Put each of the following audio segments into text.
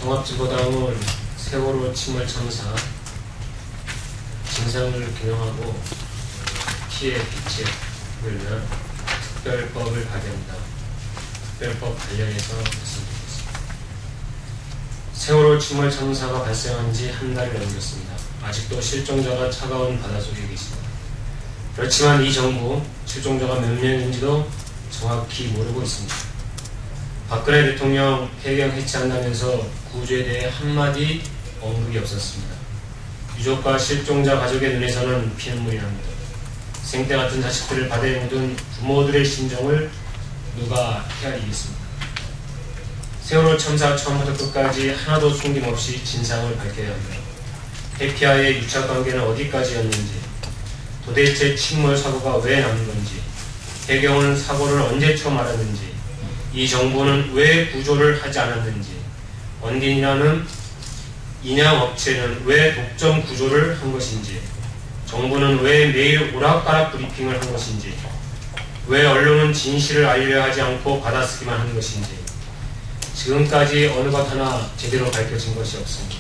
통합진보당은 세월호 침몰 참사 진상을 규명하고 피해 비책을 위한 특별법을 발의합니다. 특별법 관련해서 말씀드리겠습니다. 세월호 침몰 참사가 발생한 지 한 달을 넘겼습니다. 아직도 실종자가 차가운 바닷속에 계십니다. 그렇지만 이 정부 실종자가 몇 명인지도 정확히 모르고 있습니다. 박근혜 대통령 해경 해체한다면서 구조에 대해 한마디 언급이 없었습니다. 유족과 실종자 가족의 눈에서는 피눈물이 납니다. 생때 같은 자식들을 바다에 묻은 부모들의 심정을 누가 헤아리겠습니다. 세월호 참사 처음부터 끝까지 하나도 숨김없이 진상을 밝혀야 합니다. 해피아의 유착관계는 어디까지였는지, 도대체 침몰 사고가 왜 나는 건지, 해경은 사고를 언제 처음 알았는지, 이 정부는 왜 구조를 하지 않았는지, 원딘이라는 인양업체는 왜 독점 구조를 한 것인지, 정부는 왜 매일 오락가락 브리핑을 한 것인지, 왜 언론은 진실을 알려야 하지 않고 받아쓰기만 한 것인지, 지금까지 어느 것 하나 제대로 밝혀진 것이 없습니다.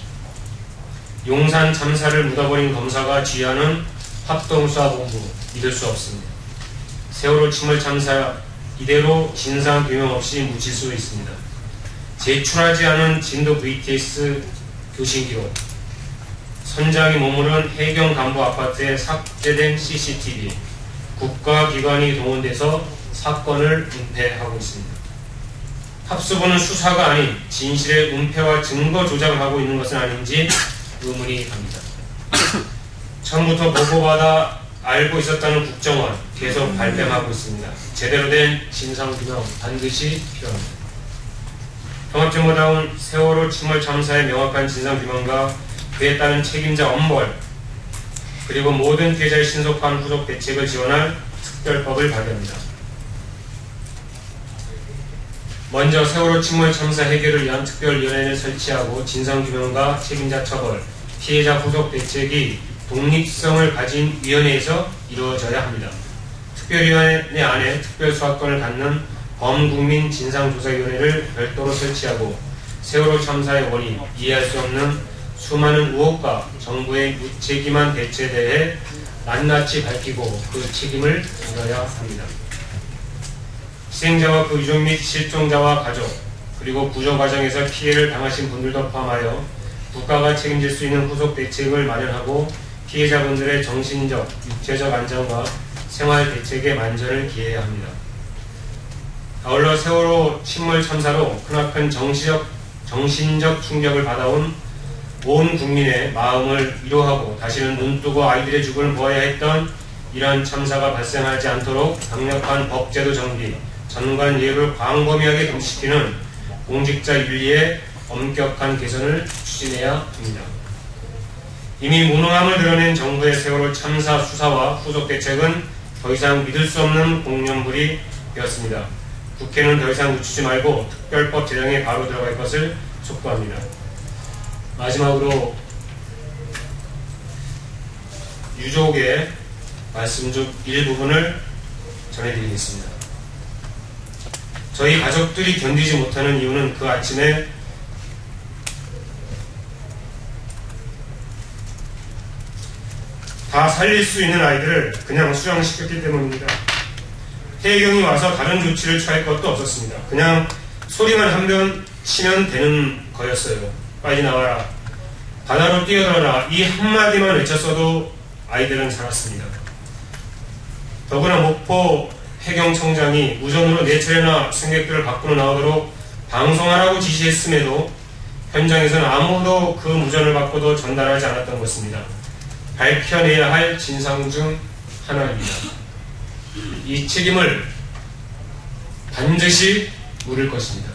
용산 참사를 묻어버린 검사가 지휘하는 합동수사본부 믿을 수 없습니다. 세월호 침몰 참사 이대로 진상규명 없이 묻힐 수 있습니다. 제출하지 않은 진도 VTS 교신기록, 선장이 머무른 해경 간부 아파트에 삭제된 CCTV, 국가기관이 동원돼서 사건을 은폐하고 있습니다. 합수부는 수사가 아닌 진실의 은폐와 증거 조작을 하고 있는 것은 아닌지 의문이 갑니다. 처음부터 보고받아 알고 있었다는 국정원 계속 발뺌하고 있습니다. 제대로 된 진상규명 반드시 필요합니다. 통합진보당은 세월호 침몰 참사의 명확한 진상규명과 그에 따른 책임자 엄벌, 그리고 모든 피해자의 신속한 후속 대책을 지원할 특별법을 발의합니다. 먼저 세월호 침몰 참사 해결을 위한 특별위원회를 설치하고 진상규명과 책임자 처벌, 피해자 후속 대책이 독립성을 가진 위원회에서 이루어져야 합니다. 특별위원회 안에 특별수사권을 갖는 범국민 진상조사위원회를 별도로 설치하고 세월호 참사의 원인, 이해할 수 없는 수많은 의혹과 정부의 무책임한 대처에 대해 낱낱이 밝히고 그 책임을 물어야 합니다. 희생자와 그 유족 및 실종자와 가족, 그리고 구조 과정에서 피해를 당하신 분들도 포함하여 국가가 책임질 수 있는 후속 대책을 마련하고 피해자분들의 정신적, 육체적 안전과 생활 대책에 만전을 기해야 합니다. 아울러 세월호 침몰 참사로 크나큰 정신적 충격을 받아온 온 국민의 마음을 위로하고 다시는 눈뜨고 아이들의 죽음을 보아야 했던 이러한 참사가 발생하지 않도록 강력한 법제도 정비, 전관 예우를 광범위하게 금지시키는 공직자 윤리의 엄격한 개선을 추진해야 합니다. 이미 무능함을 드러낸 정부의 세월호 참사 수사와 후속 대책은 더 이상 믿을 수 없는 공연불이 되었습니다. 국회는 더 이상 늦추지 말고 특별법 제정에 바로 들어갈 것을 촉구합니다. 마지막으로 유족의 말씀 중 일부분을 전해드리겠습니다. 저희 가족들이 견디지 못하는 이유는 그 아침에 다 살릴 수 있는 아이들을 그냥 수양시켰기 때문입니다. 해경이 와서 다른 조치를 취할 것도 없었습니다. 그냥 소리만 한 번 치면 되는 거였어요. 빨리 나와라, 바다로 뛰어들어라, 이 한마디만 외쳤어도 아이들은 살았습니다. 더구나 목포 해경청장이 우전으로 4차례나 승객들을 밖으로 나오도록 방송하라고 지시했음에도 현장에서는 아무도 그 무전을 받고도 전달하지 않았던 것입니다. 밝혀내야 할 진상 중 하나입니다. 이 책임을 반드시 물을 것입니다.